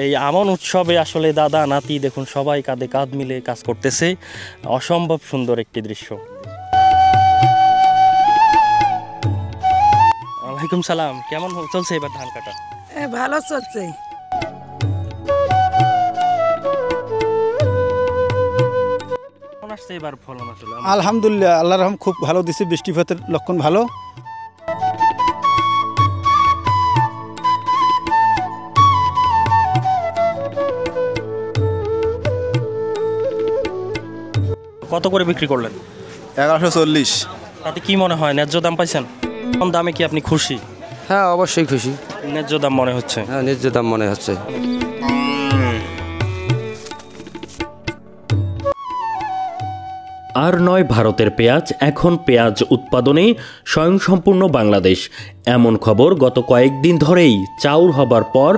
এই আমন উৎসবে আসলে দাদা নাতি দেখুন সবাই কাঁধে কাঁধ মিলে কাজ করতেছে, অসম্ভব সুন্দর একটি দৃশ্য। ওয়ালাইকুম সালাম, কেমন চলছে এবার ধান কাটা? ভালো চলছে। এবার ফলন আসলে আলহামদুলিল্লাহ, আল্লাহর রহম খুব ভালো দিছে, বৃষ্টিপাতের লক্ষণ ভালো। কত করে বিক্রি করলেন? 1140। তাতে কি মনে হয় ন্যায্য দাম পাইছেন? কম দামে কি আপনি খুশি? হ্যাঁ, অবশ্যই খুশি। ন্যায্য দাম মনে হচ্ছে? হ্যাঁ, ন্যায্য দাম মনে হচ্ছে। আর নয় ভারতের পেঁয়াজ, এখন পেঁয়াজ উৎপাদনে স্বয়ংসম্পূর্ণ বাংলাদেশ। এমন খবর গত কয়েকদিন ধরেই চাউর হবার পর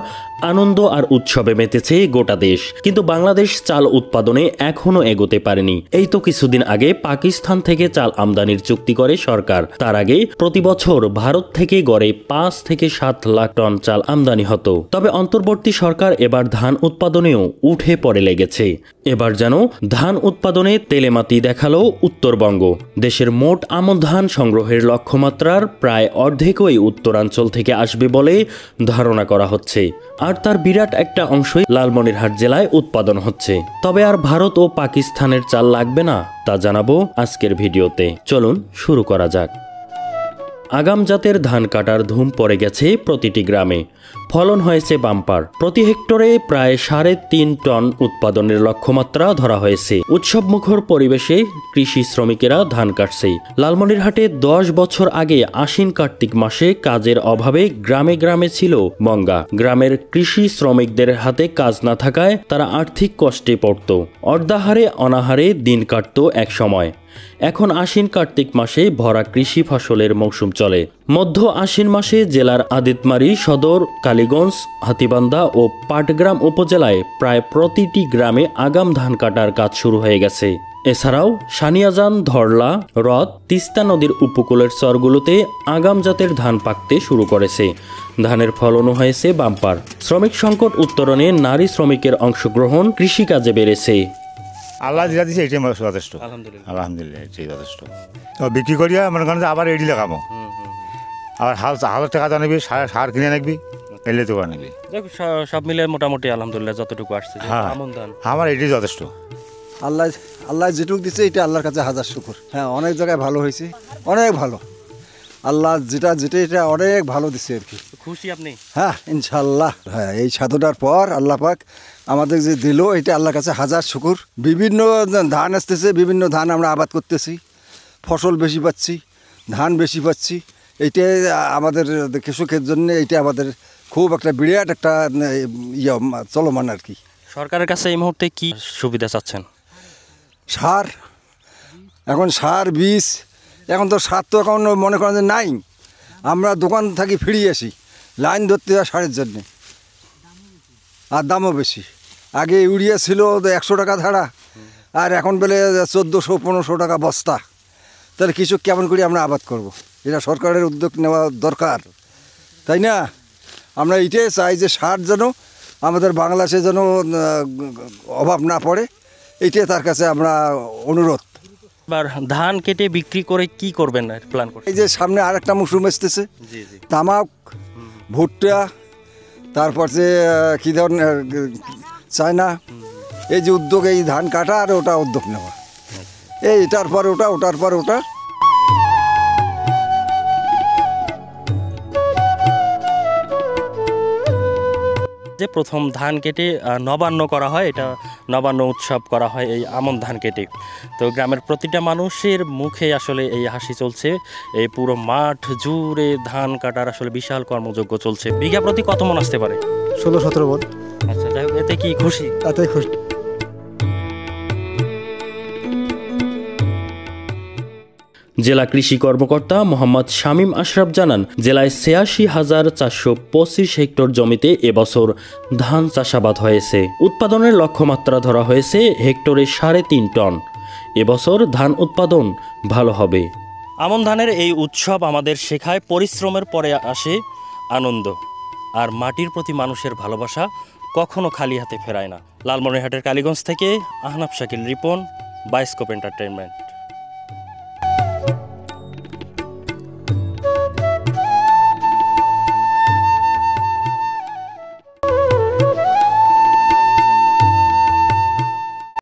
আনন্দ আর উৎসবে মেতেছে গোটা দেশ। কিন্তু বাংলাদেশ চাল উৎপাদনে এখনো এগোতে পারেনি। এই তো কিছুদিন আগে পাকিস্তান থেকে চাল আমদানির চুক্তি করে সরকার। তার আগে প্রতি বছর ভারত থেকে গড়ে 5 থেকে 7 লাখ টন চাল আমদানি হতো। তবে অন্তর্বর্তী সরকার এবার ধান উৎপাদনেও উঠে পড়ে লেগেছে। এবার যেন ধান উৎপাদনে তেলেমাতি দেখালো উত্তরবঙ্গ। দেশের মোট আমন ধান সংগ্রহের লক্ষ্যমাত্রার প্রায় অর্ধেকই উত্তরাঞ্চল থেকে আসবে বলে ধারণা করা হচ্ছে। আর তার বিরাট একটা অংশই লালমনিরহাট জেলায় উৎপাদন হচ্ছে। তবে আর ভারত ও পাকিস্তানের চাল লাগবে না, তা জানাবো আজকের ভিডিওতে। চলুন শুরু করা যাক। আগাম জাতের ধান কাটার ধুম পড়ে গেছে প্রতিটি গ্রামে। ফলন হয়েছে বাম্পার। প্রতি হেক্টরে প্রায় 3.5 টন উৎপাদনের লক্ষ্যমাত্রা ধরা হয়েছে। উৎসবমুখর পরিবেশে কৃষি শ্রমিকেরা ধান কাটছে। লালমনিরহাটে 10 বছর আগে আশ্বিন কার্তিক মাসে কাজের অভাবে গ্রামে গ্রামে ছিল মঙ্গা। গ্রামের কৃষি শ্রমিকদের হাতে কাজ না থাকায় তারা আর্থিক কষ্টে পড়ত। অর্ধাহারে অনাহারে দিন কাটত এক সময়। এখন আশ্বিন কার্তিক মাসে ভরা কৃষি ফসলের মৌসুম চলে। মধ্য আশ্বিন মাসে জেলার আদিতমারি, সদর, কালীগঞ্জ, হাতীবান্ধা ও পাটগ্রাম উপজেলায় প্রায় প্রতিটি গ্রামে আগাম ধান কাটার কাজ শুরু হয়ে গেছে। এছাড়াও সানিয়াজান, ধরলা, হ্রদ, তিস্তা নদীর উপকূলের চরগুলোতে আগাম জাতের ধান পাকতে শুরু করেছে। ধানের ফলনও হয়েছে বাম্পার। শ্রমিক সংকট উত্তরণে নারী শ্রমিকের অংশগ্রহণ কৃষিকাজে বেড়েছে। আল্লাহ যেটা দিচ্ছে এটাই যথেষ্ট। আলহামদুলিল্লাহ এটাই যথেষ্ট। তো বিক্রি করিয়া মনে করেন আবার এডি লাগামো, আবার হালের টাকা জানাবি, সার কিনে রাখবি, এলে তো আনবি। সব মিলে মোটামুটি আলহামদুলিল্লাহ যতটুকু আসছে। হ্যাঁ, আমার এটাই যথেষ্ট। আল্লাহ যেটুকু দিচ্ছে এটা আল্লাহর কাছে হাজার শুকর। হ্যাঁ, অনেক জায়গায় ভালো হয়েছে, অনেক ভালো। আল্লাহ যেটা এটা অনেক ভালো দিচ্ছে আর কি। খুশি আপনি? হ্যাঁ, ইনশাল্লাহ। হ্যাঁ, এই সাধনার পর আল্লাহ পাক আমাদের যে দিল এটা আল্লাহর কাছে হাজার শুকর। বিভিন্ন ধান আসতেছে, বিভিন্ন ধান আমরা আবাদ করতেছি, ফসল বেশি পাচ্ছি, ধান বেশি পাচ্ছি। এইটাই আমাদের কৃষকের জন্য এইটা আমাদের খুব একটা বিরাট একটা চলমান আর কি। সরকারের কাছে এই মুহূর্তে কি সুবিধা চাচ্ছেন? সার, এখন সার, বীজ, এখন তো সার তো এখন মনে করেন যে নাই। আমরা দোকান থাকি ফিরিয়ে আসি, লাইন ধরতে হয় সারের জন্যে, আর দামও বেশি। আগে ইউরিয়া ছিল 100 টাকা ধাড়া, আর এখন বেলে 1400-1500 টাকা বস্তা। তাহলে কৃষক কেমন করে আমরা আবাদ করব? এটা সরকারের উদ্যোগ নেওয়া দরকার, তাই না? আমরা এইটাই চাই যে সার যেন আমাদের বাংলাদেশে যেন অভাব না পড়ে, এইটাই তার কাছে আমরা অনুরোধ। এবার ধান কেটে বিক্রি করে কি করবেন প্ল্যান করছেন? এই যে সামনে আর একটা মৌসুম আসতেছে, তামাক, ভুট্টা, তারপর যে কী ধরনের চায়না, এই যে উদ্যোগ, এই ধান কাটা আর ওটা উদ্যোগ নেওয়া, এই এটার পর ওটা, ওটার পর ওটা। যে প্রথম ধান কেটে নবান্ন করা হয়, এটা নবান্ন উৎসব করা হয় এই আমন ধান কেটে। তো গ্রামের প্রতিটা মানুষের মুখে আসলে এই হাসি চলছে। এই পুরো মাঠ জুড়ে ধান কাটার আসলে বিশাল কর্মযজ্ঞ চলছে। বিঘা প্রতি কত মন আসতে পারে? 16-17 মন। আচ্ছা, যাই হোক, এতে কি খুশি? তাতে খুশি। জেলা কৃষি কর্মকর্তা মোহাম্মদ শামীম আশরাফ জানান, জেলায় 86,425 হেক্টর জমিতে এবছর ধান চাষাবাদ হয়েছে। উৎপাদনের লক্ষ্যমাত্রা ধরা হয়েছে হেক্টরে 3.5 টন। এবছর ধান উৎপাদন ভালো হবে। আমন ধানের এই উৎসব আমাদের শেখায় পরিশ্রমের পরে আসে আনন্দ, আর মাটির প্রতি মানুষের ভালোবাসা কখনো খালি হাতে ফেরায় না। লালমনিরহাটের কালীগঞ্জ থেকে আহনাফ শাকিল রিপন, বায়োস্কোপ এন্টারটেইনমেন্ট।